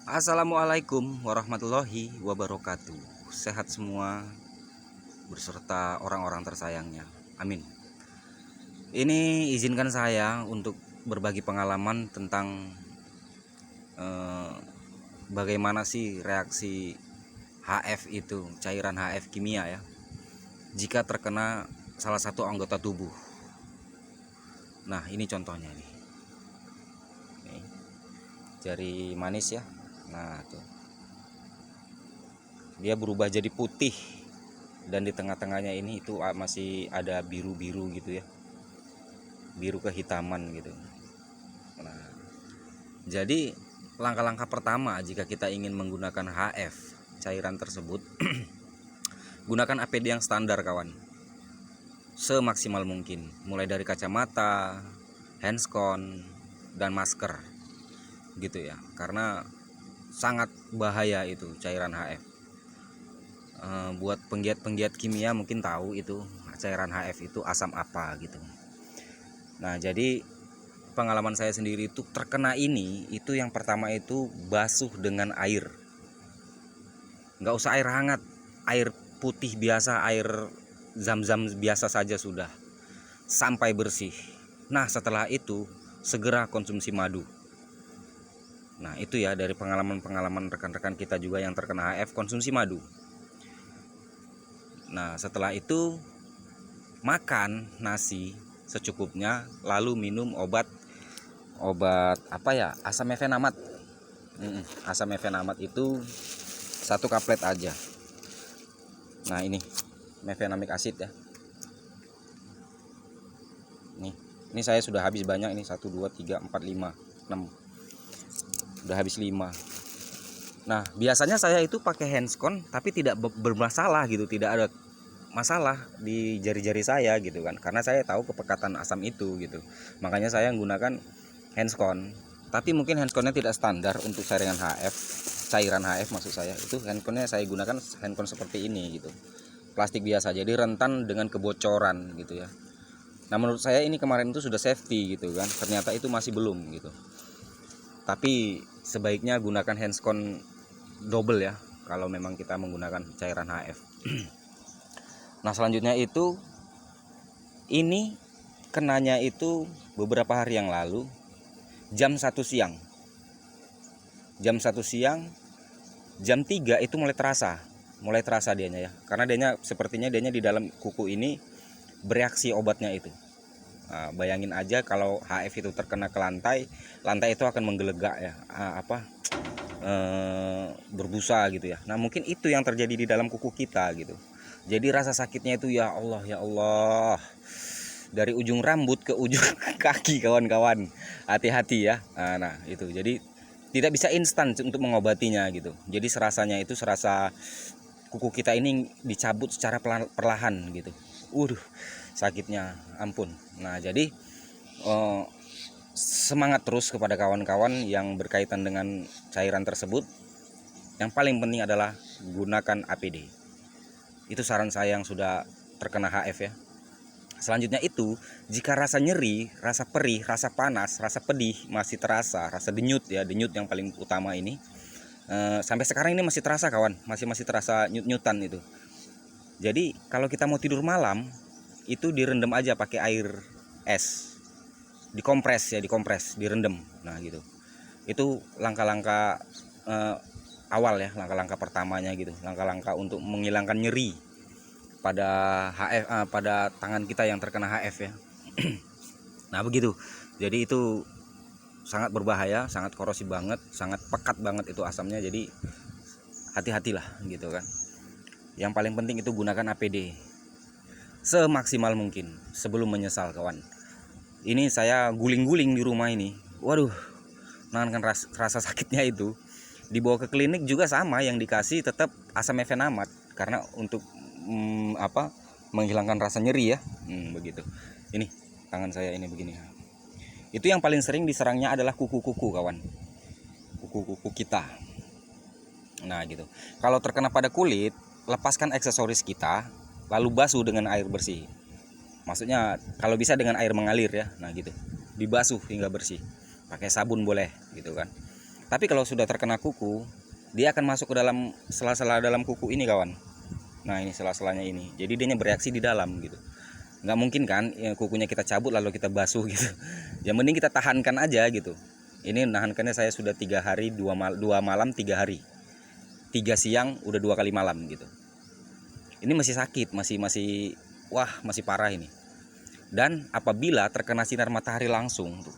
Assalamualaikum warahmatullahi wabarakatuh. Sehat semua berserta orang-orang tersayangnya. Amin. Ini izinkan saya untuk berbagi pengalaman tentang eh, bagaimana sih reaksi HF itu, cairan HF kimia ya, jika terkena salah satu anggota tubuh. Nah, ini contohnya nih. Nih, jari manis ya. Nah, tuh. Dia berubah jadi putih dan di tengah-tengahnya ini itu masih ada biru-biru gitu ya, biru kehitaman gitu. Nah, jadi langkah-langkah pertama jika kita ingin menggunakan HF cairan tersebut, gunakan APD yang standar kawan, semaksimal mungkin, mulai dari kacamata, handscon, dan masker gitu ya, karena sangat bahaya itu cairan HF. Buat penggiat-penggiat kimia mungkin tahu itu cairan HF itu asam apa gitu. Nah, jadi pengalaman saya sendiri itu terkena ini, itu yang pertama itu basuh dengan air. Nggak usah air hangat, air putih biasa, air zam-zam biasa saja sudah, sampai bersih. Nah, setelah itu segera konsumsi madu. Nah, itu ya dari pengalaman-pengalaman rekan-rekan kita juga yang terkena HF, konsumsi madu. Nah, setelah itu makan nasi secukupnya, lalu minum obat apa ya, asam mefenamat. Asam mefenamat itu satu kaplet aja. Nah, ini mefenamic acid ya. Ini saya sudah habis banyak ini, 1 2 3 4 5 6. Udah habis 5. Nah, biasanya saya itu pakai handscon tapi tidak bermasalah gitu, tidak ada masalah di jari-jari saya gitu kan, karena saya tahu kepekatan asam itu gitu. Makanya saya menggunakan handscon. Tapi mungkin handsconnya tidak standar untuk cairan HF, cairan HF maksud saya. Itu handconnya saya gunakan handcon seperti ini gitu, plastik biasa, jadi rentan dengan kebocoran gitu ya. Nah, menurut saya ini kemarin itu sudah safety gitu kan, ternyata itu masih belum gitu. Tapi sebaiknya gunakan handscon double ya kalau memang kita menggunakan cairan HF. Nah, selanjutnya itu ini kenanya itu beberapa hari yang lalu, jam 1 siang. Jam 1 siang, jam 3 itu mulai terasa dianya ya. Karena dianya sepertinya dianya di dalam kuku ini bereaksi obatnya itu. Nah, bayangin aja kalau HF itu terkena ke lantai, lantai itu akan menggelegak ya, berbusa gitu ya. Nah, mungkin itu yang terjadi di dalam kuku kita gitu. Jadi rasa sakitnya itu ya Allah, dari ujung rambut ke ujung kaki kawan-kawan. Hati-hati ya. Nah, itu. Jadi tidak bisa instan untuk mengobatinya gitu. Jadi serasanya itu serasa kuku kita ini dicabut secara perlahan gitu. Sakitnya ampun. Nah, jadi semangat terus kepada kawan-kawan yang berkaitan dengan cairan tersebut. Yang paling penting adalah gunakan APD. Itu saran saya yang sudah terkena HF ya. Selanjutnya itu, jika rasa nyeri, rasa perih, rasa panas, rasa pedih masih terasa, rasa denyut ya, denyut yang paling utama ini, sampai sekarang ini masih terasa kawan, masih terasa nyut-nyutan itu. Jadi kalau kita mau tidur malam itu direndam aja pakai air es, dikompres, direndam. Nah gitu. Itu langkah-langkah awal ya, langkah-langkah pertamanya gitu, langkah-langkah untuk menghilangkan nyeri pada HF, pada tangan kita yang terkena HF ya. Nah begitu. Jadi itu sangat berbahaya, sangat korosif banget, sangat pekat banget itu asamnya. Jadi hati-hatilah gitu kan. Yang paling penting itu gunakan APD semaksimal mungkin sebelum menyesal kawan. Ini saya guling-guling di rumah ini. Waduh, nahan rasa sakitnya itu. Dibawa ke klinik juga sama, yang dikasih tetap asam mefenamat karena untuk menghilangkan rasa nyeri ya. Begitu. Ini tangan saya ini begini. Itu yang paling sering diserangnya adalah kuku-kuku kawan. Kuku-kuku kita. Nah gitu. Kalau terkena pada kulit, lepaskan aksesoris kita, lalu basuh dengan air bersih. Maksudnya kalau bisa dengan air mengalir ya. Nah gitu. Dibasuh hingga bersih. Pakai sabun boleh gitu kan. Tapi kalau sudah terkena kuku, dia akan masuk ke dalam sela-sela dalam kuku ini kawan. Nah ini sela-selanya ini, jadi dia bereaksi di dalam gitu. Nggak mungkin kan ya, kukunya kita cabut lalu kita basuh gitu. Yang mending kita tahankan aja gitu. Ini nahankannya saya sudah 3 hari 2 malam 3 hari, 3 siang udah 2 kali malam gitu. Ini masih sakit, masih wah masih parah ini. Dan apabila terkena sinar matahari langsung tuh,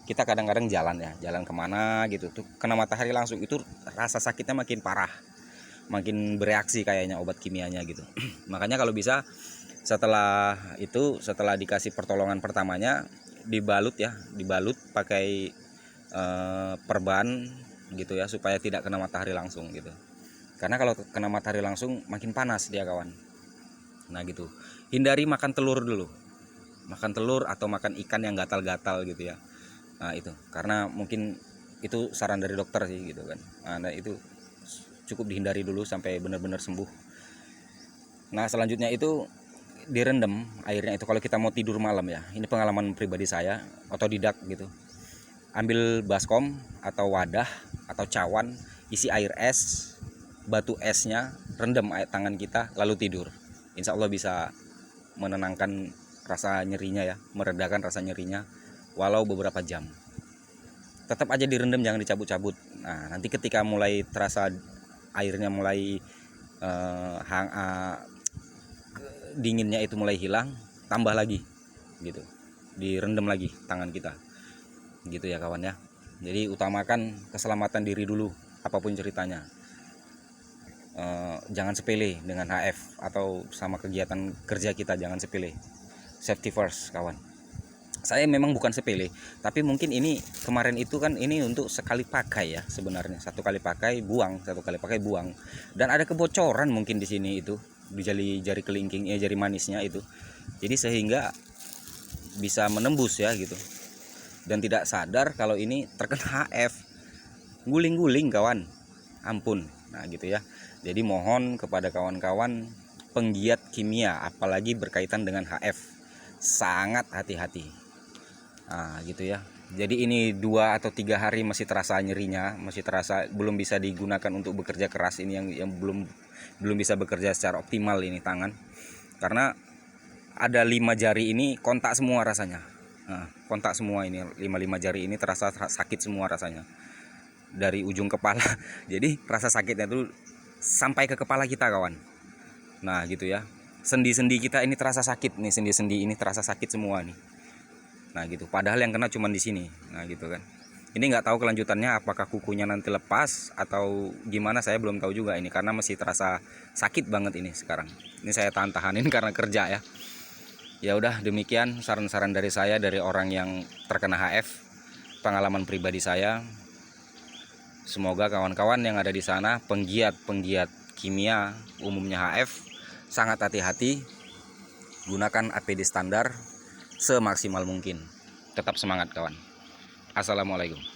kita kadang-kadang jalan kemana gitu tuh, kena matahari langsung itu rasa sakitnya makin parah, makin bereaksi kayaknya obat kimianya gitu. Makanya kalau bisa setelah dikasih pertolongan pertamanya dibalut pakai perban gitu ya, supaya tidak kena matahari langsung gitu. Karena kalau kena matahari langsung makin panas dia kawan. Nah gitu. Hindari makan telur dulu. Makan telur atau makan ikan yang gatal-gatal gitu ya. Nah itu karena mungkin itu saran dari dokter sih gitu kan. Nah itu cukup dihindari dulu sampai benar-benar sembuh. Nah selanjutnya itu direndam airnya itu kalau kita mau tidur malam ya. Ini pengalaman pribadi saya, otodidak gitu. Ambil baskom atau wadah atau cawan, isi air es, batu esnya, rendam tangan kita lalu tidur. Insya Allah bisa menenangkan rasa nyerinya ya, meredakan rasa nyerinya walau beberapa jam. Tetap aja direndam, jangan dicabut-cabut. Nah nanti ketika mulai terasa airnya mulai dinginnya itu mulai hilang, tambah lagi gitu, direndam lagi tangan kita gitu ya kawan ya. Jadi utamakan keselamatan diri dulu apapun ceritanya. Jangan sepele dengan HF atau sama kegiatan kerja kita, jangan sepele. Safety first kawan. Saya memang bukan sepele, tapi mungkin ini kemarin itu kan ini untuk sekali pakai ya sebenarnya, satu kali pakai buang, dan ada kebocoran mungkin di sini itu di jari kelingking jari manisnya itu, jadi sehingga bisa menembus ya gitu, dan tidak sadar kalau ini terkena HF, guling-guling kawan, ampun. Nah gitu ya, jadi mohon kepada kawan-kawan penggiat kimia apalagi berkaitan dengan HF, sangat hati-hati. Nah gitu ya, jadi ini 2 atau 3 hari masih terasa nyerinya, masih terasa belum bisa digunakan untuk bekerja keras, ini yang belum bisa bekerja secara optimal ini tangan, karena ada 5 jari ini kontak semua rasanya. Nah, kontak semua ini 5 jari ini terasa sakit semua rasanya dari ujung kepala. Jadi rasa sakitnya itu sampai ke kepala kita kawan. Nah gitu ya, sendi-sendi kita ini terasa sakit nih, sendi-sendi ini terasa sakit semua nih. Nah gitu, padahal yang kena cuma di sini. Nah gitu kan, ini nggak tahu kelanjutannya apakah kukunya nanti lepas atau gimana, saya belum tahu juga ini, karena masih terasa sakit banget ini sekarang. Ini saya tahan-tahanin karena kerja ya. Ya udah, demikian saran-saran dari saya, dari orang yang terkena HF, pengalaman pribadi saya. Semoga kawan-kawan yang ada di sana, penggiat kimia umumnya HF, sangat hati-hati, gunakan APD standar semaksimal mungkin. Tetap semangat kawan. Assalamualaikum.